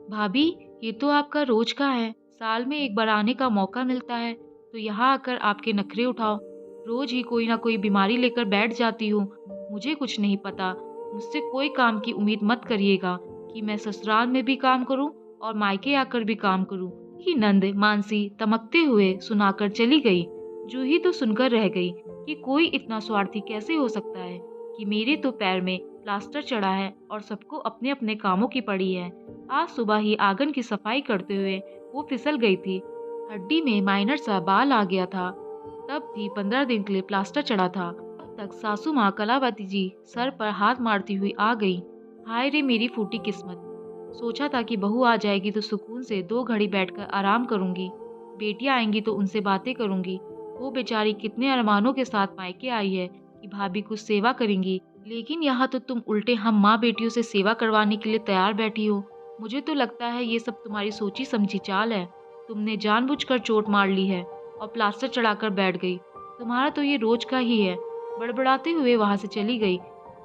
भाभी, ये तो आपका रोज का है। साल में एक बार आने का मौका मिलता है तो यहाँ आकर आपके नखरे उठाओ। रोज ही कोई ना कोई बीमारी लेकर बैठ जाती हूँ। मुझे कुछ नहीं पता। मुझसे कोई काम की उम्मीद मत करिएगा कि मैं ससुराल में भी काम करूँ और मायके आकर भी काम करूँ। कि नंद मानसी तमकते हुए सुनाकर चली गई। जूही तो सुनकर रह गई कि कोई इतना स्वार्थी कैसे हो सकता है कि मेरे तो पैर में प्लास्टर चढ़ा है और सबको अपने अपने कामों की पड़ी है। आज सुबह ही आंगन की सफाई करते हुए वो फिसल गई थी। हड्डी में माइनर सा बाल आ गया था। तब भी 15 दिन के लिए प्लास्टर चढ़ा था। तब तक सासू माँ कलावती जी सर पर हाथ मारती हुई आ गई। हाय रे मेरी फूटी किस्मत। सोचा था कि बहू आ जाएगी तो सुकून से 2 घड़ी बैठकर आराम करूंगी। बेटियां आएंगी तो उनसे बातें करूंगी। वो बेचारी कितने अरमानों के साथ मायके आई है कि भाभी कुछ सेवा करेंगी। लेकिन यहाँ तो तुम उल्टे हम माँ बेटियों से सेवा करवाने के लिए तैयार बैठी हो। मुझे तो लगता है ये सब तुम्हारी सोची समझी चाल है। तुमने जानबूझकर चोट मार ली है और प्लास्टर चढ़ाकर बैठ गई। तुम्हारा तो ये रोज का ही है। बड़बड़ाते हुए वहां से चली गई।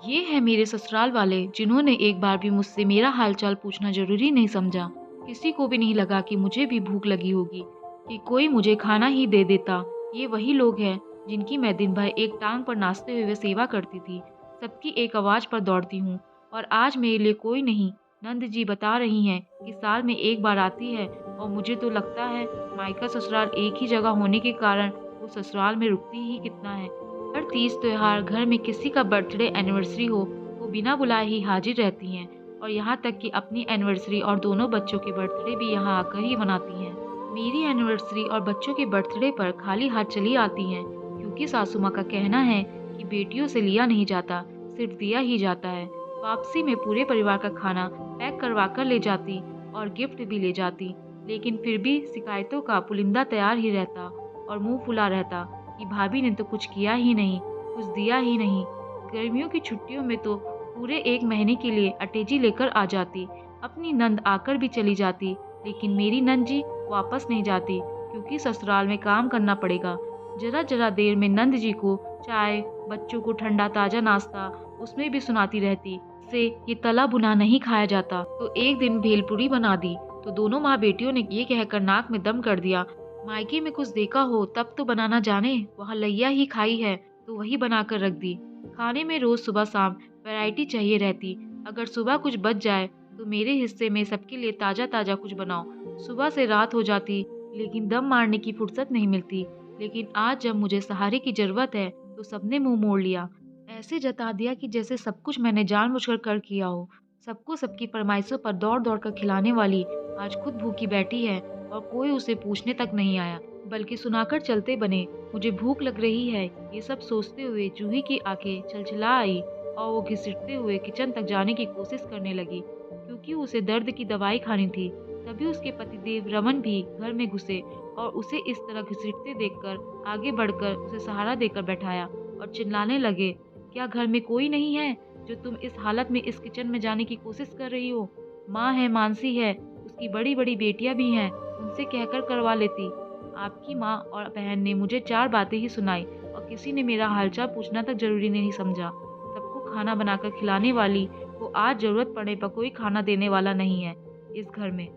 ये है मेरे ससुराल वाले जिन्होंने एक बार भी मुझसे मेरा हालचाल पूछना जरूरी नहीं समझा। किसी को भी नहीं लगा कि मुझे भी भूख लगी होगी, कि कोई मुझे खाना ही दे देता। ये वही लोग हैं जिनकी मैं दिन भर एक टांग पर नाचते हुए सेवा करती थी। सबकी एक आवाज पर दौड़ती हूँ और आज मेरे लिए कोई नहीं। नंद जी बता रही हैं कि साल में एक बार आती है और मुझे तो लगता है मायका ससुराल एक ही जगह होने के कारण वो ससुराल में रुकती ही कितना है। हर तीज त्योहार घर में किसी का बर्थडे एनिवर्सरी हो वो बिना बुलाए ही हाजिर रहती हैं और यहाँ तक कि अपनी एनिवर्सरी और दोनों बच्चों के बर्थडे भी यहाँ आकर ही मनाती हैं। मेरी एनिवर्सरी और बच्चों के बर्थडे पर खाली हाथ चली आती हैं क्योंकि सासू माँ का कहना है कि बेटियों से लिया नहीं जाता, सिर्फ दिया ही जाता है। वापसी में पूरे परिवार का खाना पैक करवा कर ले जाती और गिफ्ट भी ले जाती, लेकिन फिर भी शिकायतों का पुलिंदा तैयार ही रहता और मुंह फुला रहता कि भाभी ने तो कुछ किया ही नहीं, कुछ दिया ही नहीं। गर्मियों की छुट्टियों में तो पूरे 1 महीने के लिए अटैची लेकर आ जाती। अपनी नंद आकर भी चली जाती, लेकिन मेरी नंद जी वापस नहीं जाती क्योंकि ससुराल में काम करना पड़ेगा। जरा जरा देर में नंद जी को चाय, बच्चों को ठंडा ताजा नाश्ता उसमें भी सुनाती रहती से ये तला भुना नहीं खाया जाता। तो एक दिन भेलपुरी बना दी तो दोनों माँ बेटियों ने ये कहकर नाक में दम कर दिया, मायके में कुछ देखा हो तब तो बनाना जाने, वहाँ लैया ही खाई है तो वही बनाकर रख दी। खाने में रोज सुबह शाम वैरायटी चाहिए रहती। अगर सुबह कुछ बच जाए तो मेरे हिस्से में सबके लिए ताजा ताजा कुछ बनाओ। सुबह से रात हो जाती लेकिन दम मारने की फुर्सत नहीं मिलती। लेकिन आज जब मुझे सहारे की जरूरत है तो सबने मुंह मोड़ लिया। ऐसे जता दिया कि जैसे सब कुछ मैंने जानबूझकर कर किया हो। सबको सबकी फरमाइशों पर दौड़ दौड़ कर खिलाने वाली आज खुद भूखी बैठी है और कोई उसे पूछने तक नहीं आया, बल्कि सुनाकर चलते बने। मुझे भूख लग रही है, ये सब सोचते हुए जूही की आंखें छलछला आई और वो घसीटते हुए किचन तक जाने की कोशिश करने लगी क्योंकि उसे दर्द की दवाई खानी थी। तभी उसके पतिदेव रमन भी घर में घुसे और उसे इस तरह घसीटते देखकर आगे बढ़कर उसे सहारा देकर बैठाया और चिल्लाने लगे, क्या घर में कोई नहीं है जो तुम इस हालत में इस किचन में जाने की कोशिश कर रही हो? माँ है, मानसी है, उसकी बड़ी बड़ी बेटियां भी हैं, उनसे कहकर करवा लेती। आपकी माँ और बहन ने मुझे 4 बातें ही सुनाई और किसी ने मेरा हालचाल पूछना तक जरूरी नहीं समझा। सबको खाना बनाकर खिलाने वाली को आज जरूरत पड़ने पर कोई खाना देने वाला नहीं है इस घर में।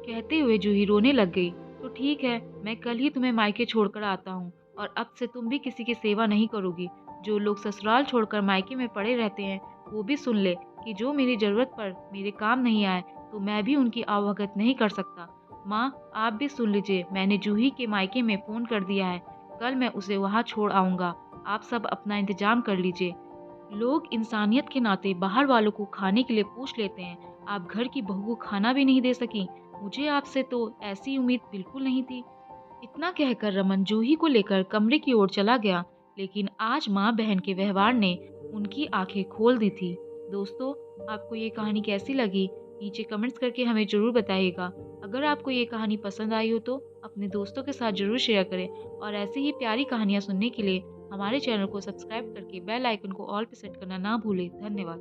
कहते हुए जूही रोने लग गई। तो ठीक है, मैं कल ही तुम्हें मायके छोड़कर आता हूँ और अब से तुम भी किसी की सेवा नहीं करोगी। जो लोग ससुराल छोड़कर मायके में पड़े रहते हैं वो भी सुन ले कि जो मेरी जरूरत पर मेरे काम नहीं आए तो मैं भी उनकी आवभगत नहीं कर सकता। माँ, आप भी सुन लीजिए, मैंने जूही के मायके में फोन कर दिया है। कल मैं उसे वहाँ छोड़ आऊंगा। आप सब अपना इंतजाम कर लीजिए। लोग इंसानियत के नाते बाहर वालों को खाने के लिए पूछ लेते हैं, आप घर की बहू को खाना भी नहीं दे सकी। मुझे आपसे तो ऐसी उम्मीद बिल्कुल नहीं थी। इतना कहकर रमन जूही को लेकर कमरे की ओर चला गया, लेकिन आज माँ बहन के व्यवहार ने उनकी आंखें खोल दी थी। दोस्तों, आपको ये कहानी कैसी लगी? नीचे कमेंट्स करके हमें जरूर बताइएगा। अगर आपको ये कहानी पसंद आई हो तो अपने दोस्तों के साथ जरूर शेयर करें और ऐसी ही प्यारी कहानियाँ सुनने के लिए हमारे चैनल को सब्सक्राइब करके बेल आइकन को ऑल पे सेट करना ना भूलें। धन्यवाद।